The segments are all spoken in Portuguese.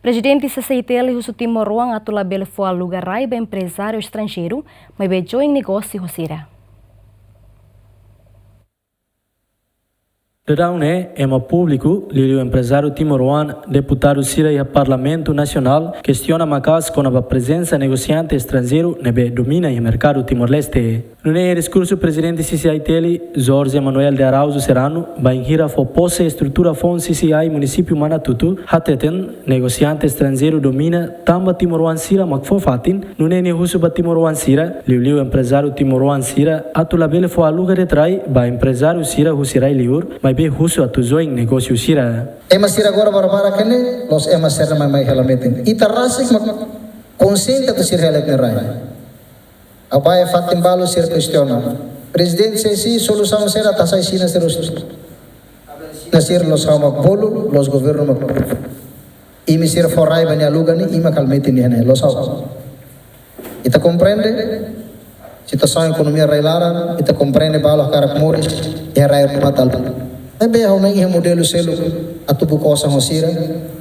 Presidente CCITL Husu Timor-Ruang atula bele foa lugar raiba empresário estrangeiro, mas bejo em negócio hosira. Dadaune ema público, lírio empresário Timor-Ruang, deputado Sira e Parlamento Nacional, questiona macas com a presença negociante estrangeiro nebe domina o mercado Timor-Leste. No discurso, o presidente CCITL, Jorge Manuel de Araújo Serrano, vai enhira fo posse estrutura fon CCI município Manatutu, hateten negociante estrangeiro domina tamba Timor-Ruang Sira macfofatin, no ne husu ba Timor-Ruang Sira, liu empresário Timor-Ruang Sira, atula bele fo aluga de trai, ba empresário Sira husirai liur, mas be husu atuzoing negócio Sira. Ema Sira agora barabara kene, los ema serra mai helamentin. Itarasik consciente tu Sira helek nerai. Apa fatim balu Sira questiona. Presidente sesi solução será tasai sina serus. Nasir los hamak bolu, los governo mak. Imi Sira forai bani aluga ni ima kalmetin ni hene los hamak. Ita comprende? Situação economia railara, ita comprende balu karak moris, e rair matal. Ebe hau nang modelo selo atubu kosa hosira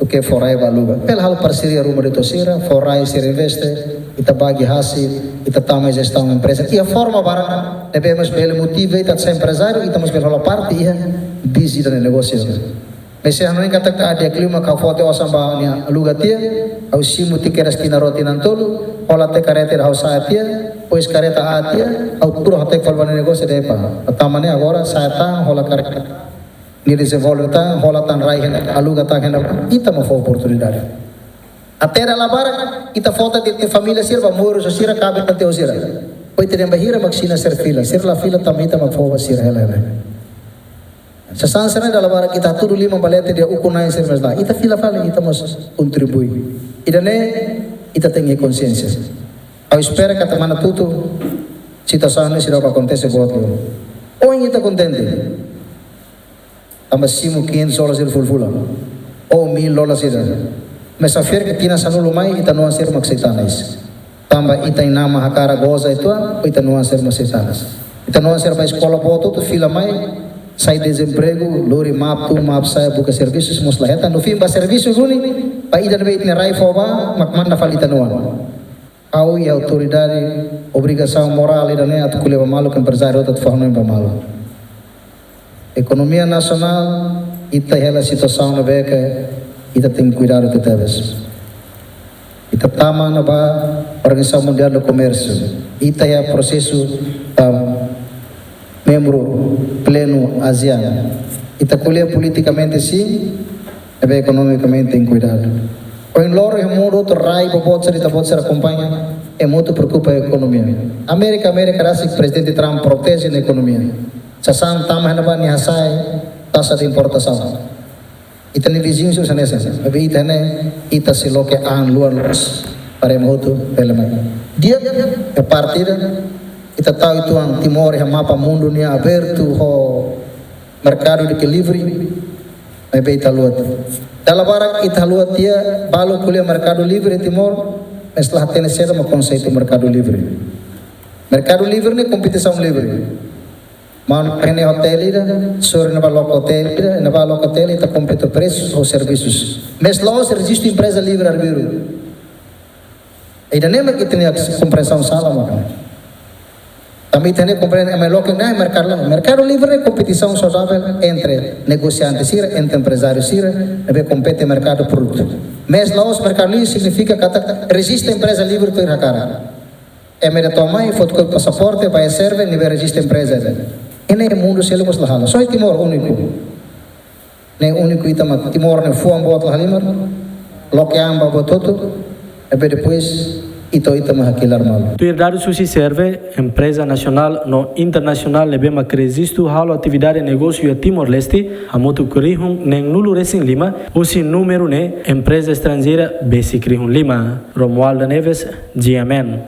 o que forai baluga. Pel hal parceria rumor de tosira, forai se investe, ita bagi hasi, ita tama gestão empresa. E a forma bara, ebe mas bele motive ita se empresário, ita mas bele parte ia busy da negócio. Mas se não engata ada clima ka foto osamba nia aluga tia, au simu tikeras tina roti nantolo, ola te careta hau saatia, pois careta atia, au puro hotek falvane negócio de pa. Atamane agora saata hola careta. Ni desenvolve tá, rola tan rai aluga tá kena ita ma fo oportunidade. Até ela bara ita falta de família sirva moro so sira cabe na teu sira. Poi te bahira maksina ser fila, sir la fila tamita ma fo sira ela. Sa sansana dalla bara kita tudo lima balete dia ukunai sir mesda. Ita fila fala ita mas contribui. Ida ne ita tenha consciência. Eu espero que a mana tudo situação ne sira acontece boto. Ou ita contente. Amba simu $500 il fulfula ou $1,000 ida. Mas a feira que tinha sanulo mai ita não ser maksitanas. Tamba ita inama hakara goza itu ita não ser maksitanas. Ita não ser para escola boto tu fila mai sai desemprego lori map saya buka serviços muslaheta no fim ba serviço guni pa ida beit ne rai foba makmanda falita noan. Au e autoridade obrigação moral ida ne atu kuleva malu kan empresário atu forno ba malu. Economia nacional, ita ela situação na beca, ita tem que cuidar de todas. Ita tama na ba Organização Mundial do Comércio, ita é processo membro pleno ASEAN. Ita colher politicamente sim, e economicamente tem cuidado. O em loro é muito outro raio para pode ser acompanha, é muito preocupa a economia. América rasa que presidente Trump protege a economia. Sasan tamah na ba ni hasai tasa de importação. Ita ni vizinho sa nessa. Abi ita ne ita silo ke ang luar los para moto pelemai. Dia a partida ita tahu itu ang Timor é mapa mundo ni aberto ho mercado de livre. Abi ita luat. Dalam barak ita luat dia balu kuliah mercado livre Timor. Setelah tenecer ma conceito mercado livre. Mercado livre ni competição livre. Man kene hotel ida, sobre na balok hotel ida, na balok hotel ita compete preços ou serviços. Mas lá existe empresa livre arbitro. Ida nem que tem compreensão sala mano. Também tem compreensão, mas logo não é mercado lá. Mercado livre é competição saudável entre negociantes sira, entre empresários sira, e compete mercado produto. Mas lá o mercado livre significa que resiste empresa livre tu cara. É melhor tomar foto com passaporte, vai serve, nível resiste empresa. Ini mundo selo mas lahala. So Timor único. Ne único itama Timor ne fuam bot lahalimar. Lokeam ba bototo. E depois itama hakilar mal. Tu herdado sushi serve empresa nacional no internacional lebema cresisto halo atividade negócio a Timor-Leste a moto curihum nem nulo recém Lima o sin número ne empresa estrangeira besi curihum Lima. Romualdo Neves, GMN.